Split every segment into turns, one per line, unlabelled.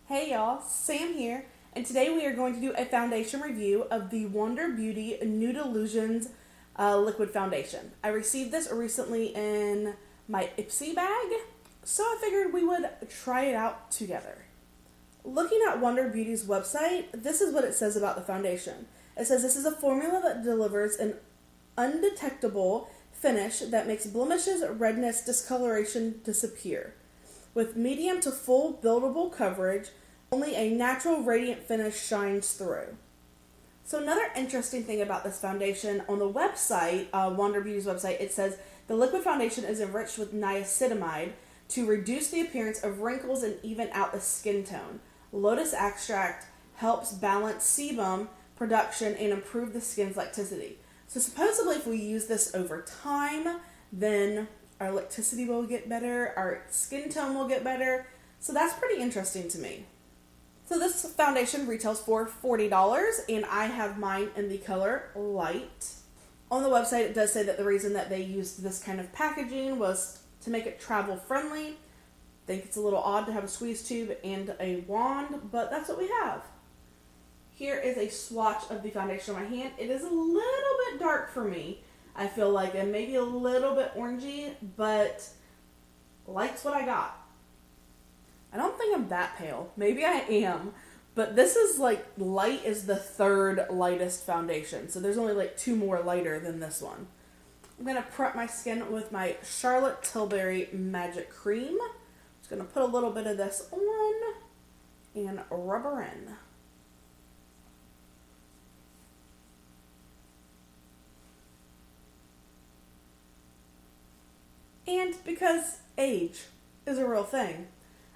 Hey y'all, Sam here, and today we are going to do a foundation review of the Wander Beauty Nude Illusions liquid foundation. I received this recently in my Ipsy bag, so I figured we would try it out together. Looking at Wander Beauty's website, this is what it says about the foundation. It says this is a formula that delivers an undetectable finish that makes blemishes, redness, discoloration disappear. With medium to full buildable coverage, only a natural radiant finish shines through. So another interesting thing about this foundation, on the website, Wander Beauty's website, it says the liquid foundation is enriched with niacinamide to reduce the appearance of wrinkles and even out the skin tone. Lotus extract helps balance sebum production and improve the skin's elasticity. So supposedly if we use this over time, then our elasticity will get better, our skin tone will get better. So that's pretty interesting to me. So this foundation retails for $40, and I have mine in the color Light. On the website, it does say that the reason that they used this kind of packaging was to make it travel friendly. I think it's a little odd to have a squeeze tube and a wand, but that's what we have. Here is a swatch of the foundation on my hand. It is a little bit dark for me, I feel like, and maybe a little bit orangey, but Light's what I got. I don't think I'm that pale. Maybe I am, but this is like, Light is the third lightest foundation, so there's only like two more lighter than this one. I'm going to prep my skin with my Charlotte Tilbury Magic Cream. Just going to put a little bit of this on and rub her in. And because age is a real thing,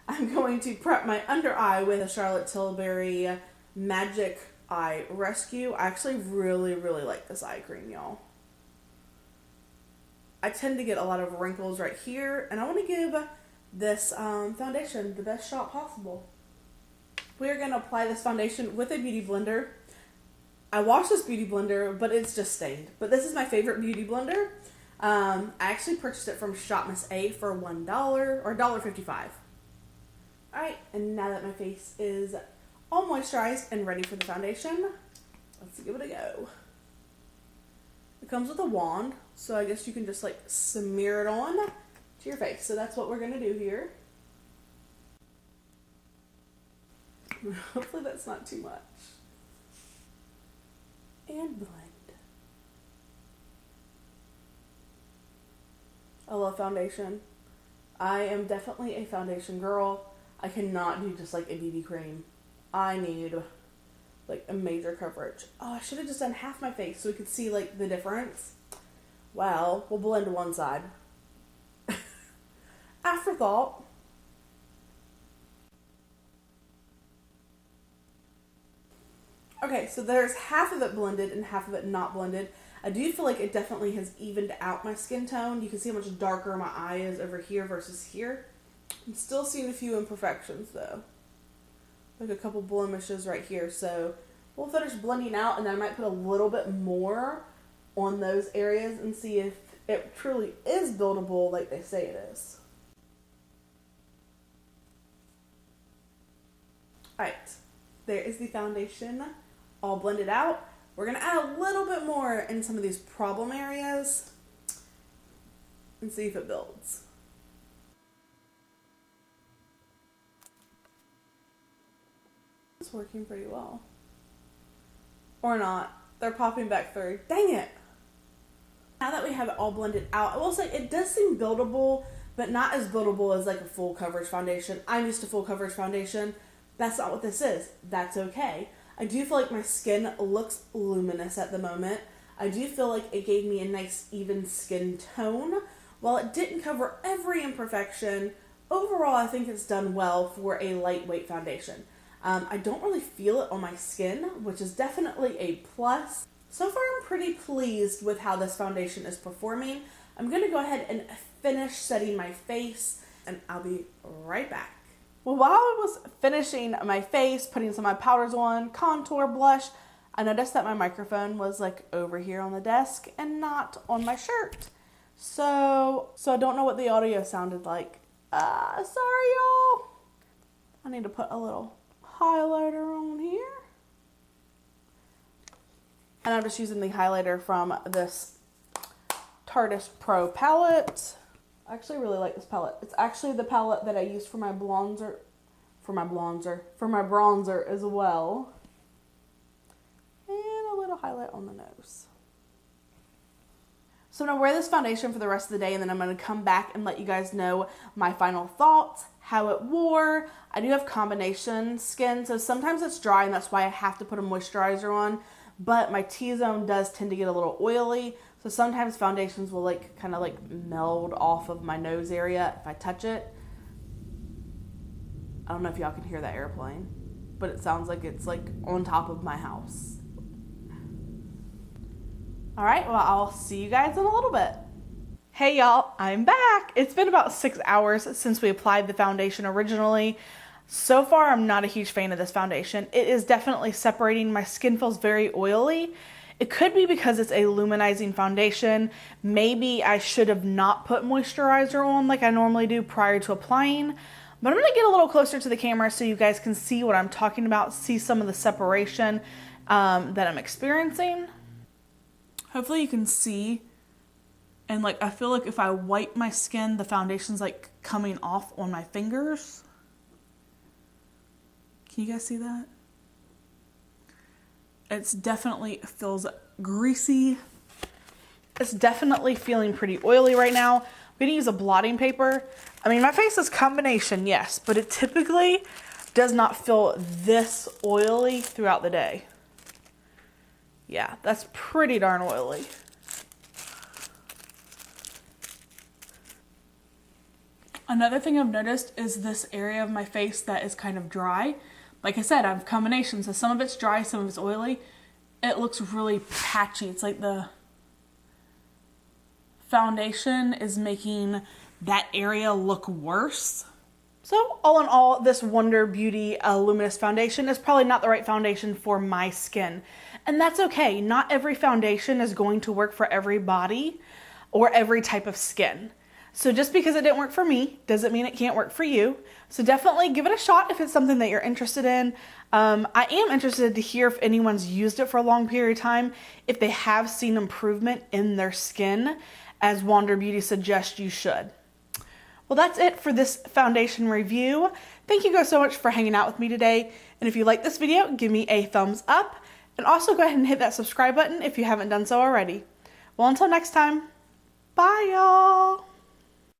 I'm going to prep my under eye with a Charlotte Tilbury Magic Eye Rescue. I actually really like this eye cream, y'all. I tend to get a lot of wrinkles right here, and I want to give this foundation the best shot possible. We're going to apply this foundation with a beauty blender. I washed this beauty blender, but it's just stained. But this is my favorite beauty blender. I actually purchased it from Shop Miss A for $1 or $1.55. Alright, and now that my face is all moisturized and ready for the foundation, let's give it a go. It comes with a wand, so I guess you can just like smear it on to your face. So that's what we're going to do here. Hopefully that's not too much. And blend. I love foundation. I am definitely a foundation girl. I cannot do just like a BB cream. I need like a major coverage. Oh, I should have just done half my face so we could see like the difference. Well, we'll blend one side. Afterthought. Okay, so there's half of it blended and half of it not blended. I do feel like it definitely has evened out my skin tone. You can see how much darker my eye is over here versus here. I'm still seeing a few imperfections though. Like a couple blemishes right here. So we'll finish blending out, and then I might put a little bit more on those areas and see if it truly is buildable like they say it is. Alright, there is the foundation all blended out. We're going to add a little bit more in some of these problem areas and see if it builds. It's working pretty well. Or not. They're popping back through. Dang it! Now that we have it all blended out, I will say it does seem buildable, but not as buildable as like a full coverage foundation. I'm used to full coverage foundation. That's not what this is. That's okay. I do feel like my skin looks luminous at the moment. I do feel like it gave me a nice even skin tone. While it didn't cover every imperfection, overall I think it's done well for a lightweight foundation. I don't really feel it on my skin, which is definitely a plus. So far I'm pretty pleased with how this foundation is performing. I'm going to go ahead and finish setting my face, and I'll be right back. Well, while I was finishing my face, putting some of my powders on, contour, blush, I noticed that my microphone was like over here on the desk and not on my shirt. So I don't know what the audio sounded like. Sorry, y'all. I need to put a little highlighter on here. And I'm just using the highlighter from this Tarte Pro palette. I actually really like this palette. It's actually the palette that I use for my bronzer, for my bronzer as well. And a little highlight on the nose. So I'm going to wear this foundation for the rest of the day, and then I'm going to come back and let you guys know my final thoughts, how it wore. I do have combination skin, so sometimes it's dry, and that's why I have to put a moisturizer on. But my T-zone does tend to get a little oily, so sometimes foundations will like kind of like meld off of my nose area if I touch it. I don't know if y'all can hear that airplane, but it sounds like it's like on top of my house. All right, well, I'll see you guys in a little bit. Hey y'all, I'm back. It's been about 6 hours since we applied the foundation originally. So far, I'm not a huge fan of this foundation. It is definitely separating. My skin feels very oily. It could be because it's a luminizing foundation. Maybe I should have not put moisturizer on like I normally do prior to applying. But I'm gonna get a little closer to the camera so you guys can see what I'm talking about, see some of the separation that I'm experiencing. Hopefully you can see, and like I feel like if I wipe my skin, the foundation's like coming off on my fingers. Can you guys see that? It's definitely feels greasy. It's definitely feeling pretty oily right now. I'm gonna use a blotting paper. I mean, my face is combination, yes, but it typically does not feel this oily throughout the day. Yeah, that's pretty darn oily. Another thing I've noticed is this area of my face that is kind of dry. Like I said, I have combinations, so some of it's dry, some of it's oily. It looks really patchy. It's like the foundation is making that area look worse. So all in all, this Wander Beauty Luminous foundation is probably not the right foundation for my skin. And that's okay. Not every foundation is going to work for every body or every type of skin. So just because it didn't work for me doesn't mean it can't work for you. So definitely give it a shot if it's something that you're interested in. I am interested to hear if anyone's used it for a long period of time, if they have seen improvement in their skin, as Wander Beauty suggests you should. Well, that's it for this foundation review. Thank you guys so much for hanging out with me today. And if you like this video, give me a thumbs up. And also go ahead and hit that subscribe button if you haven't done so already. Well, until next time, bye y'all.